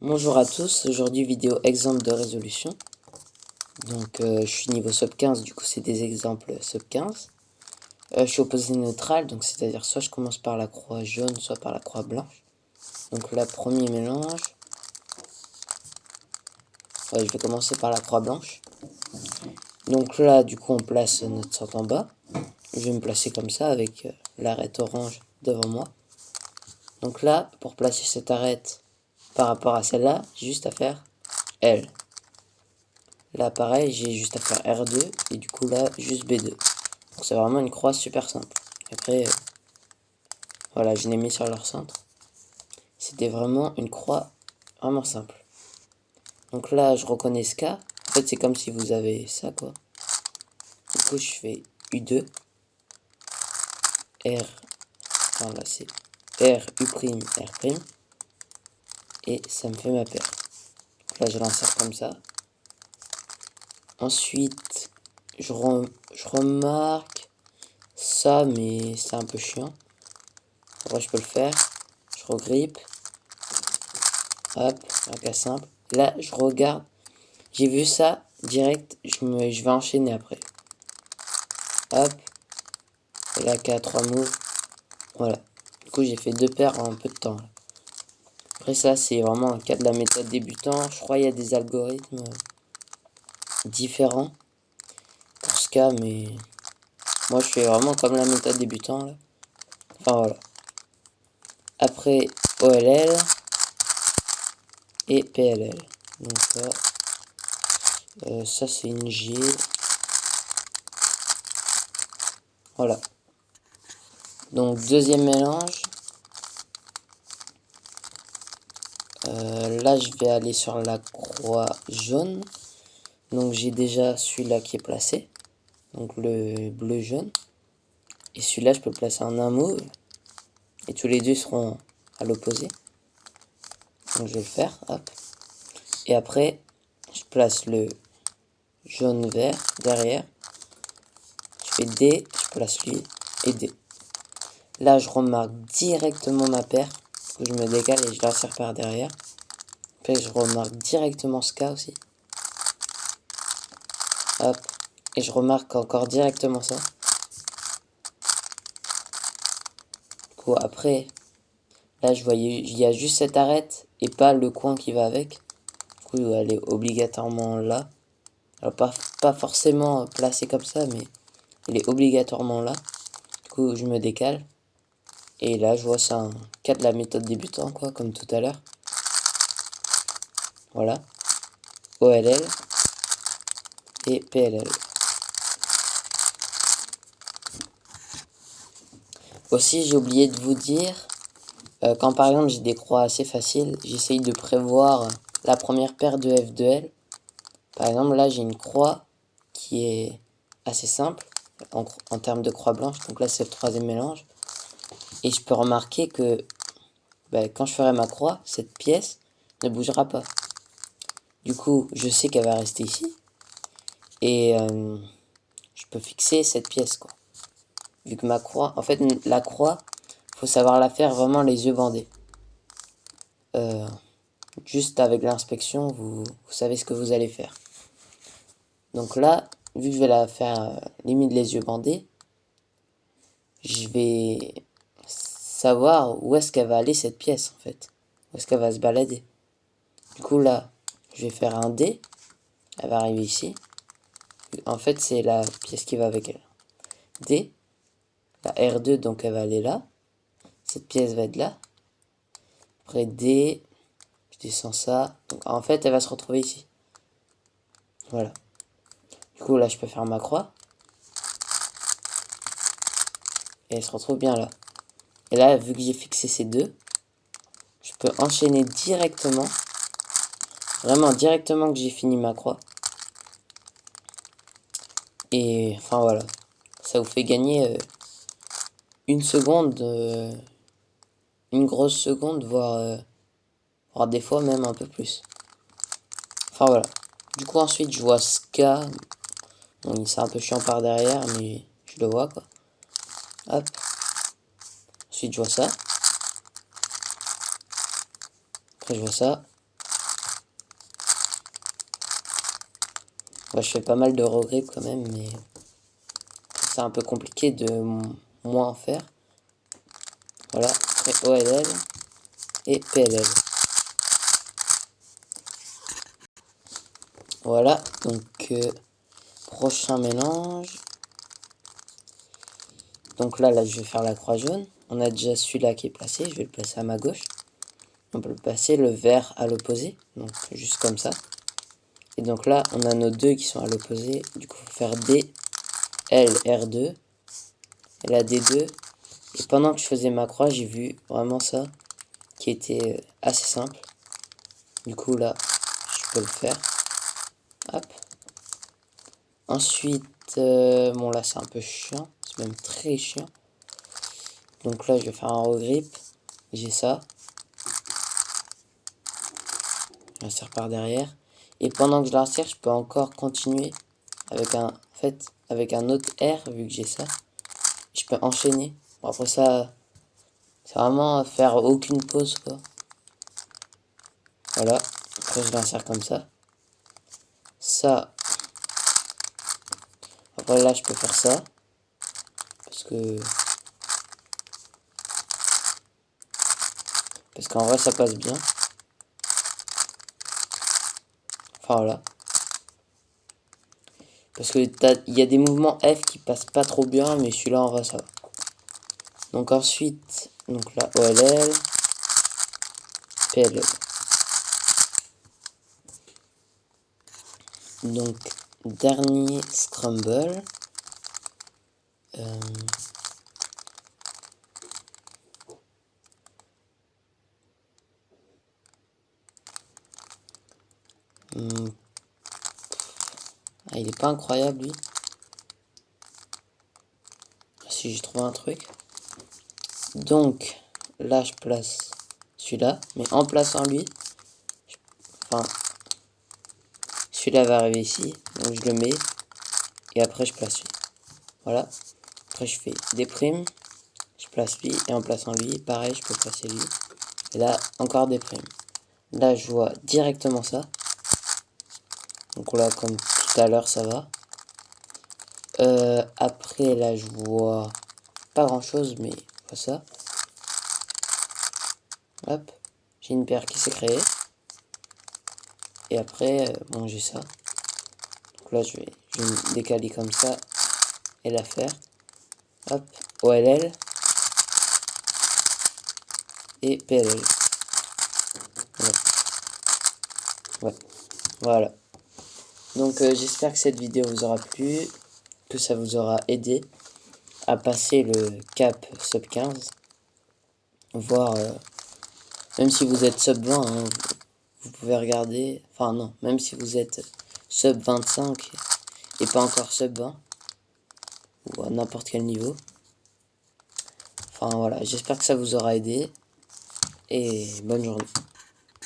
Bonjour à tous, aujourd'hui vidéo exemple de résolution. Donc je suis niveau sub 15, du coup c'est des exemples sub 15. Je suis opposé neutral, donc c'est-à-dire soit je commence par la croix jaune, soit par la croix blanche. Donc là, premier mélange. Ouais, je vais commencer par la croix blanche. Donc là, du coup, on place notre centre en bas. Je vais me placer comme ça avec l'arête orange devant moi. Donc là, pour placer cette arête par rapport à celle-là, j'ai juste à faire L. Là, pareil, j'ai juste à faire R2 et du coup là, juste B2. Donc c'est vraiment une croix super simple. Après, voilà, je l'ai mis sur leur centre. C'était vraiment une croix vraiment simple. Donc là, je reconnais ce cas. En fait, c'est comme si vous avez ça, quoi. Du coup, je fais U2, R, enfin là, c'est R, U', R', et ça me fait ma paire. Donc là, je l'insère comme ça. Ensuite, je remarque ça, mais c'est un peu chiant. En vrai, je peux le faire. Je regrippe. Hop, un cas simple. Là, je regarde. J'ai vu ça direct. Je vais enchaîner après. Hop. Et là, cas 3 moves. Voilà. Du coup, j'ai fait deux paires en peu de temps. Là. Après, ça, c'est vraiment un cas de la méthode débutant. Je crois qu'il y a des algorithmes différents pour ce cas, mais moi, je fais vraiment comme la méthode débutant. Là. Enfin, voilà. Après, OLL et PLL. Donc là, ça, c'est une G. Voilà. Donc, deuxième mélange. Là, je vais aller sur la croix jaune. Donc, j'ai déjà celui-là qui est placé. Donc, le bleu-jaune. Et celui-là, je peux le placer en un move. Et tous les deux seront à l'opposé. Donc, je vais le faire. Hop. Et après, je place le jaune-vert derrière. Je fais D. Je place lui et D. Là, je remarque directement ma paire. Je me décale et je l'insère par derrière. Après, je remarque directement ce cas aussi. Hop. Et je remarque encore directement ça. Du coup, après, là, je voyais, il y a juste cette arête et pas le coin qui va avec. Du coup, elle est obligatoirement là. Alors, pas forcément placée comme ça, mais elle est obligatoirement là. Du coup, je me décale. Et là, je vois, c'est un cas de la méthode débutant, quoi, comme tout à l'heure. Voilà. OLL et PLL. Aussi, j'ai oublié de vous dire, quand par exemple j'ai des croix assez faciles, j'essaye de prévoir la première paire de F2L. Par exemple, là, j'ai une croix qui est assez simple en termes de croix blanche. Donc là, c'est le troisième mélange. Et je peux remarquer que quand je ferai ma croix, cette pièce ne bougera pas. Du coup, je sais qu'elle va rester ici. Et je peux fixer cette pièce, quoi. Vu que ma croix... En fait, la croix, faut savoir la faire vraiment les yeux bandés. Juste avec l'inspection, vous savez ce que vous allez faire. Donc là, vu que je vais la faire limite les yeux bandés, je vais savoir où est-ce qu'elle va aller cette pièce, en fait. Où est-ce qu'elle va se balader. Du coup, là, je vais faire un D. Elle va arriver ici. En fait, c'est la pièce qui va avec elle. D. La R2, donc elle va aller là. Cette pièce va être là. Après D. Je descends ça. Donc en fait, elle va se retrouver ici. Voilà. Du coup, là, je peux faire ma croix. Et elle se retrouve bien là. Et là, vu que j'ai fixé ces deux, je peux enchaîner directement. Vraiment directement que j'ai fini ma croix. Et enfin voilà. Ça vous fait gagner une seconde. Une grosse seconde, voire des fois même un peu plus. Enfin voilà. Du coup ensuite je vois Ska. Bon, c'est un peu chiant par derrière, mais je le vois quoi. Hop. Ensuite je vois ça. Après je vois ça. Moi, je fais pas mal de regrips quand même, mais c'est un peu compliqué de moins en faire. Voilà, après OLL et PLL. Voilà, donc prochain mélange. Donc là, je vais faire la croix jaune. On a déjà celui-là qui est placé, je vais le placer à ma gauche. On peut le placer le vert à l'opposé, donc juste comme ça. Et donc là, on a nos deux qui sont à l'opposé. Du coup, il faut faire D, L, R2. Et là, D2. Et pendant que je faisais ma croix, j'ai vu vraiment ça qui était assez simple. Du coup, là, je peux le faire. Hop. Ensuite, bon là, c'est un peu chiant. C'est même très chiant. Donc là, je vais faire un regrip. J'ai ça. Je l'insère par derrière. Et pendant que je l'insère, je peux encore continuer avec un, en fait, avec un autre R, vu que j'ai ça. Je peux enchaîner. Bon, après ça, c'est vraiment faire aucune pause, quoi. Voilà. Après, je l'insère comme ça. Ça. Après, là, je peux faire ça. Parce qu'en vrai, ça passe bien. Enfin, voilà. Parce que il y a des mouvements F qui passent pas trop bien, mais celui-là, en vrai, ça va. Donc ensuite, donc là, OLL, PLL. Donc, dernier scramble. Ah, il est pas incroyable, lui. Si j'ai trouvé un truc. Donc, là, je place celui-là. Mais en plaçant lui, enfin, celui-là va arriver ici. Donc, je le mets. Et après, je place lui. Voilà. Après, je fais des primes. Je place lui. Et en plaçant lui, pareil, je peux placer lui. Et là, encore des primes. Là, je vois directement ça. Donc là, comme tout à l'heure, ça va. Après, là, je vois pas grand-chose, mais pas ça. Hop. J'ai une paire qui s'est créée. Et après, bon, j'ai ça. Donc là, je vais me décaler comme ça et la faire. Hop. OLL. Et PLL. Ouais. Ouais. Voilà. Donc, j'espère que cette vidéo vous aura plu. Que ça vous aura aidé à passer le cap sub 15. Voire, même si vous êtes sub 20, hein, vous pouvez regarder. Enfin, non. Même si vous êtes sub 25 et pas encore sub 20. Ou à n'importe quel niveau. Enfin, voilà. J'espère que ça vous aura aidé. Et bonne journée.